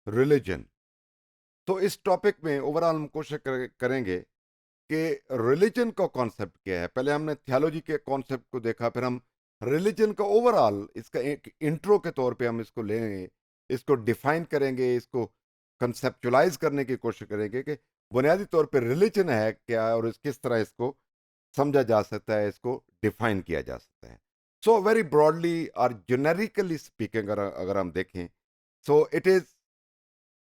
Religion. तो इस topic में ओवरऑल हम कोशिश करेंगे कि रिलीजन का कॉन्सेप्ट क्या है। पहले हमने थियोलॉजी के कॉन्सेप्ट को देखा, फिर हम रिलीजन का ओवरऑल इसका एक इंट्रो के तौर पे हम इसको लेंगे, इसको डिफाइन करेंगे, इसको कंसेप्चुलाइज करने की कोशिश करेंगे कि बुनियादी तौर पे रिलीजन है क्या और किस तरह इसको समझा जा सकता है, इसको डिफाइन किया जा सकता है। सो वेरी ब्रॉडली और जेनेरिकली स्पीकिंग अगर हम देखें, so it is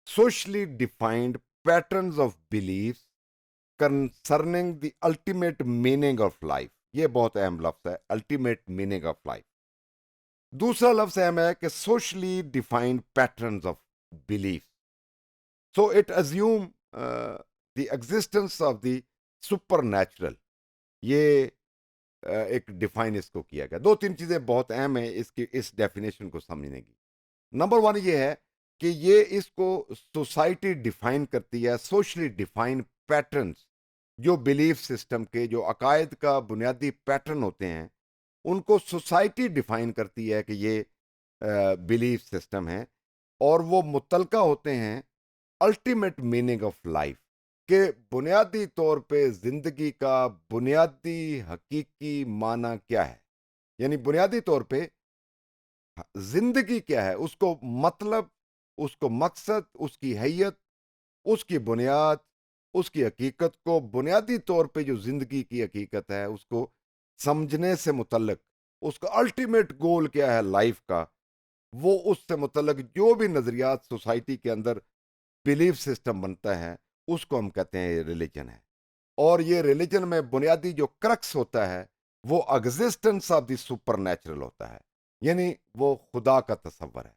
socially defined patterns of beliefs concerning the ultimate meaning of life। ये बहुत अहम लफ्ज है, अल्टीमेट मीनिंग ऑफ लाइफ। दूसरा लफ्ज अहम है कि socially defined patterns of belief. So it assume the existence of the super natural. ये एक डिफाइन इसको किया गया। दो तीन चीजें बहुत अहम है इसकी, इस डेफिनेशन को समझने की। नंबर वन ये है कि ये इसको सोसाइटी डिफाइन करती है, सोशली डिफाइंड पैटर्न्स। जो बिलीफ सिस्टम के, जो अकायद का बुनियादी पैटर्न होते हैं, उनको सोसाइटी डिफाइन करती है कि ये बिलीफ सिस्टम है, और वो मुतलका होते हैं अल्टीमेट मीनिंग ऑफ लाइफ के बुनियादी तौर पे जिंदगी का बुनियादी हकीकी माना क्या है। यानी बुनियादी तौर पे जिंदगी क्या है, उसको मतलब, उसको मकसद, उसकी हैयत, उसकी बुनियाद, उसकी हकीकत को बुनियादी तौर पे जो जिंदगी की हकीकत है उसको समझने से मुतल्लक, उसका अल्टीमेट गोल क्या है लाइफ का, वो उससे मुतल्लक जो भी नजरियात सोसाइटी के अंदर बिलीफ सिस्टम बनता है, उसको हम कहते हैं ये रिलीजन है। और ये रिलीजन में बुनियादी जो क्रक्स होता है वो existence of the super natural होता है। यानी वो खुदा का तस्वर है,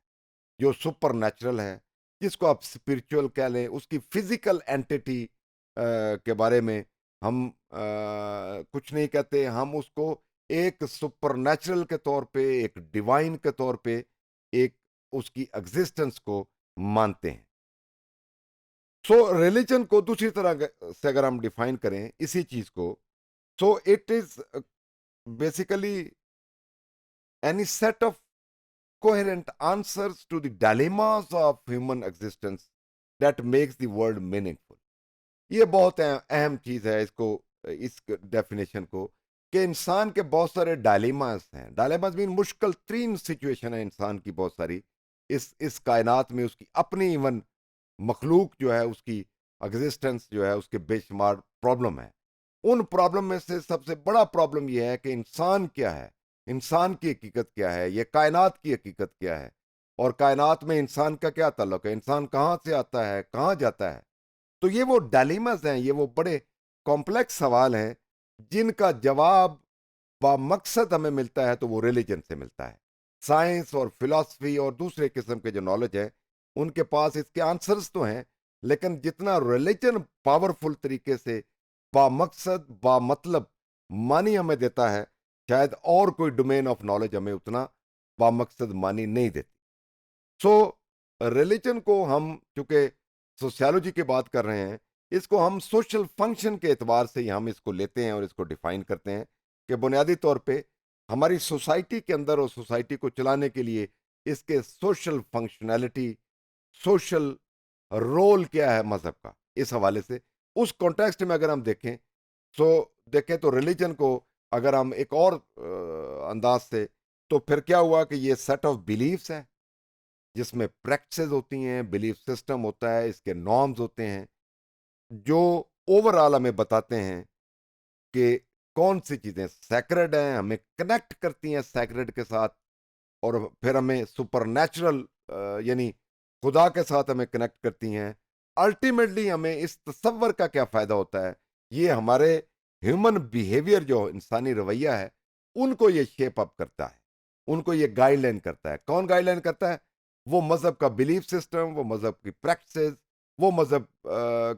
जो सुपर नेचुरल है, जिसको आप स्पिरिचुअल कह लें, उसकी फिजिकल एंटिटी के बारे में हम कुछ नहीं कहते। हम उसको एक सुपर नेचुरल के तौर पे, एक डिवाइन के तौर पे, एक उसकी एग्जिस्टेंस को मानते हैं। सो रिलीजन को दूसरी तरह से अगर हम डिफाइन करें इसी चीज को, so it is basically any set of coherent answers to the dilemmas of human existence that makes the world meaningful। ये बहुत अहम चीज है इसको, इस डेफिनेशन को, कि इंसान के बहुत सारे डायलेमास हैं। डायलेमास मीन मुश्किल तरीन सिचुएशन है इंसान की बहुत सारी इस कायनात में। उसकी अपनी इवन मखलूक जो है, उसकी एग्जिस्टेंस जो है, उसके बेशुमार प्रॉब्लम है। उन प्रॉब्लम में से सबसे बड़ा प्रॉब्लम यह है कि इंसान क्या है, इंसान की हकीकत क्या है, ये कायनात की हकीकत क्या है, और कायनात में इंसान का क्या ताल्लुक है, इंसान कहाँ से आता है, कहाँ जाता है। तो ये वो डायलेमास हैं, ये वो बड़े कॉम्प्लेक्स सवाल हैं जिनका जवाब मकसद हमें मिलता है तो वो रिलीजन से मिलता है। साइंस और फिलॉसफी और दूसरे किस्म के जो नॉलेज है, उनके पास इसके आंसर्स तो हैं, लेकिन जितना रिलीजन पावरफुल तरीके से बामकसद बामतलब मानी हमें देता है, शायद और कोई डोमेन ऑफ नॉलेज हमें उतना बामकसद मानी नहीं देती। सो रिलीजन को हम, चूंकि सोशियोलॉजी की बात कर रहे हैं, इसको हम सोशल फंक्शन के एतबार से ही हम इसको लेते हैं और इसको डिफाइन करते हैं कि बुनियादी तौर पे हमारी सोसाइटी के अंदर और सोसाइटी को चलाने के लिए इसके सोशल फंक्शनैलिटी, सोशल रोल क्या है मजहब का, इस हवाले से उस कॉन्टेक्स्ट में अगर हम देखें, सो देखें तो रिलीजन को अगर हम एक और अंदाज से, तो फिर क्या हुआ कि ये सेट ऑफ बिलीफ्स है जिसमें प्रैक्टिसेस होती हैं, बिलीफ सिस्टम होता है, इसके नॉर्म्स होते हैं, जो ओवरऑल हमें बताते हैं कि कौन सी चीजें सैक्रेड हैं, हमें कनेक्ट करती हैं सैक्रेड के साथ, और फिर हमें सुपर नेचुरल यानी खुदा के साथ हमें कनेक्ट करती हैं। अल्टीमेटली हमें इस तसव्वुर का क्या फायदा होता है, ये हमारे ह्यूमन बिहेवियर, जो इंसानी रवैया है, उनको ये शेप अप करता है, उनको ये गाइडलाइन करता है। कौन गाइडलाइन करता है? वो मजहब का बिलीफ सिस्टम, वो मजहब की प्रैक्टिसेस, वो मजहब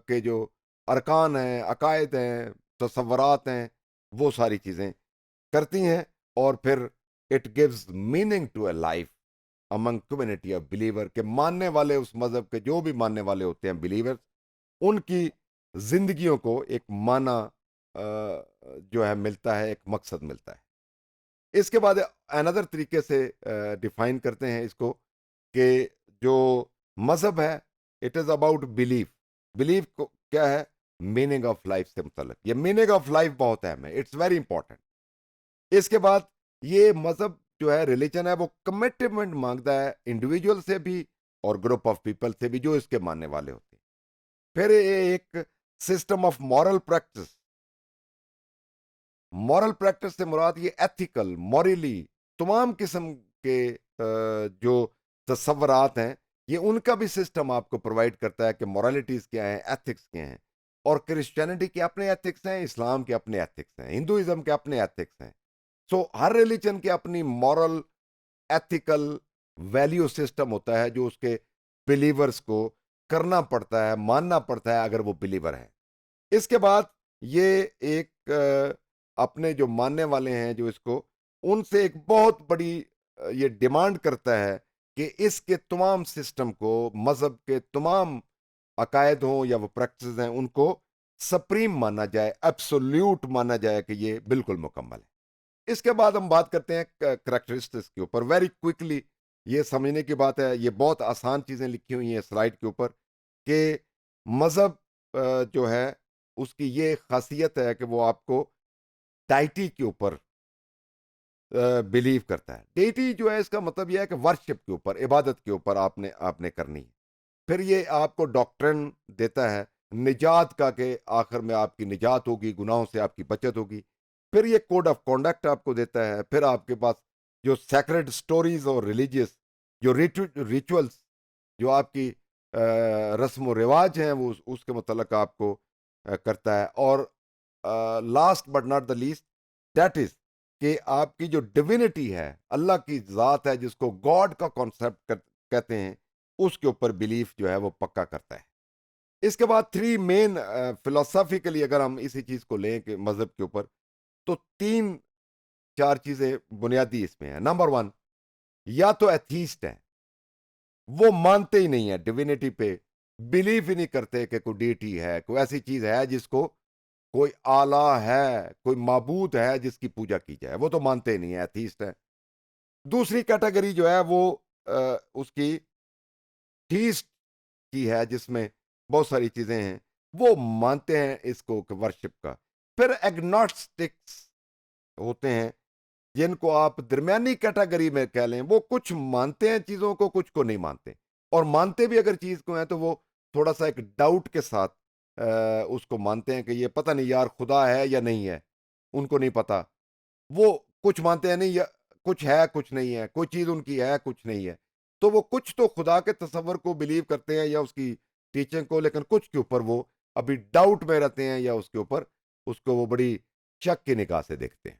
के जो अरकान हैं, अकायद हैं, तसव्वुरात हैं, वो सारी चीजें करती हैं। और फिर it gives meaning to a life among community of believer, के मानने वाले, उस मजहब के जो भी मानने वाले होते हैं बिलीवर्स, उनकी जिंदगियों को एक माना जो है मिलता है, एक मकसद मिलता है। इसके बाद अनदर तरीके से डिफाइन करते हैं इसको कि जो मजहब है it is about belief. Belief को क्या है, मीनिंग ऑफ लाइफ से मुतल्लक, ये मीनिंग ऑफ लाइफ बहुत अहम है, इट्स वेरी इंपॉर्टेंट। इसके बाद ये मजहब जो है, रिलीजन है, वो कमिटमेंट मांगता है इंडिविजुअल से भी और ग्रुप ऑफ पीपल से भी जो इसके मानने वाले होते हैं। फिर ये एक system of moral practice. Moral practice से मुराद ये एथिकल, मॉरली तमाम किस्म के जो तस्वरात हैं, ये उनका भी सिस्टम आपको प्रोवाइड करता है कि मॉरलिटीज क्या है, एथिक्स क्या हैं। और क्रिश्चियनिटी के अपने एथिक्स हैं, इस्लाम के अपने एथिक्स हैं, हिंदुइज्म के अपने एथिक्स हैं। सो हर रिलीजन की अपनी मॉरल, एथिकल, वैल्यू सिस्टम होता है जो उसके बिलीवर्स को करना पड़ता है, मानना पड़ता है अगर वो बिलीवर है। इसके बाद ये एक अपने जो मानने वाले हैं जो इसको, उनसे एक बहुत बड़ी ये डिमांड करता है कि इसके तमाम सिस्टम को, मजहब के तमाम अकायद हों या वो प्रैक्टिस हैं, उनको सप्रीम माना जाए, एब्सोल्यूट माना जाए कि ये बिल्कुल मुकम्मल है। इसके बाद हम बात करते हैं करेक्टरिस्टिक्स के ऊपर, वेरी क्विकली। ये समझने की बात है, ये बहुत आसान चीज़ें लिखी हुई हैं स्लाइड के ऊपर कि मज़हब जो है उसकी ये खासियत है कि वो आपको डाइटी के ऊपर बिलीव करता है। डेटी जो है इसका मतलब यह है कि वर्शिप के ऊपर, इबादत के ऊपर आपने आपने करनी है। फिर ये आपको डॉक्ट्रिन देता है निजात का, कि आखिर में आपकी निजात होगी, गुनाहों से आपकी बचत होगी। फिर ये कोड ऑफ कॉन्डक्ट आपको देता है। फिर आपके पास जो सैक्रेड स्टोरीज और रिलीजियस जो रिचुअल्स, जो आपकी रस्म व रिवाज हैं, वो उसके मतलब आपको करता है। और last but not the least, that is कि आपकी जो डिविनिटी है, अल्लाह की ज़ात है, जिसको गॉड का कॉन्सेप्ट कहते हैं, उसके ऊपर बिलीफ जो है वो पक्का करता है। इसके बाद थ्री मेन फिलोसॉफिकली अगर हम इसी चीज़ को लें कि मज़हब के ऊपर, तो तीन चार चीज़ें बुनियादी इसमें है। नंबर वन, या तो एथीस्ट है, वो मानते ही नहीं है डिविनिटी पे, बिलीव ही नहीं करते कि कोई डीटी है, कोई ऐसी चीज़ है जिसको, कोई आला है, कोई माबूद है जिसकी पूजा की जाए, वो तो मानते ही नहीं है, एथीस्ट है। दूसरी कैटेगरी जो है वो उसकी थीस्ट की है, जिसमें बहुत सारी चीजें हैं, वो मानते हैं इसको वर्शिप का। फिर एग्नोस्टिक्स होते हैं, जिनको आप दरमियानी कैटेगरी में कह लें, वो कुछ मानते हैं चीजों को, कुछ को नहीं मानते। और मानते भी अगर चीज को है तो वो थोड़ा सा एक डाउट के साथ उसको मानते हैं कि ये पता नहीं यार खुदा है या नहीं है, उनको नहीं पता। वो कुछ मानते हैं नहीं, या कुछ है कुछ नहीं है, कोई चीज उनकी है कुछ नहीं है। तो वो कुछ तो खुदा के तस्वर को बिलीव करते हैं या उसकी टीचिंग को, लेकिन कुछ के ऊपर वो अभी डाउट में रहते हैं, या उसके ऊपर उसको वो बड़ी शक की निगाह से देखते हैं।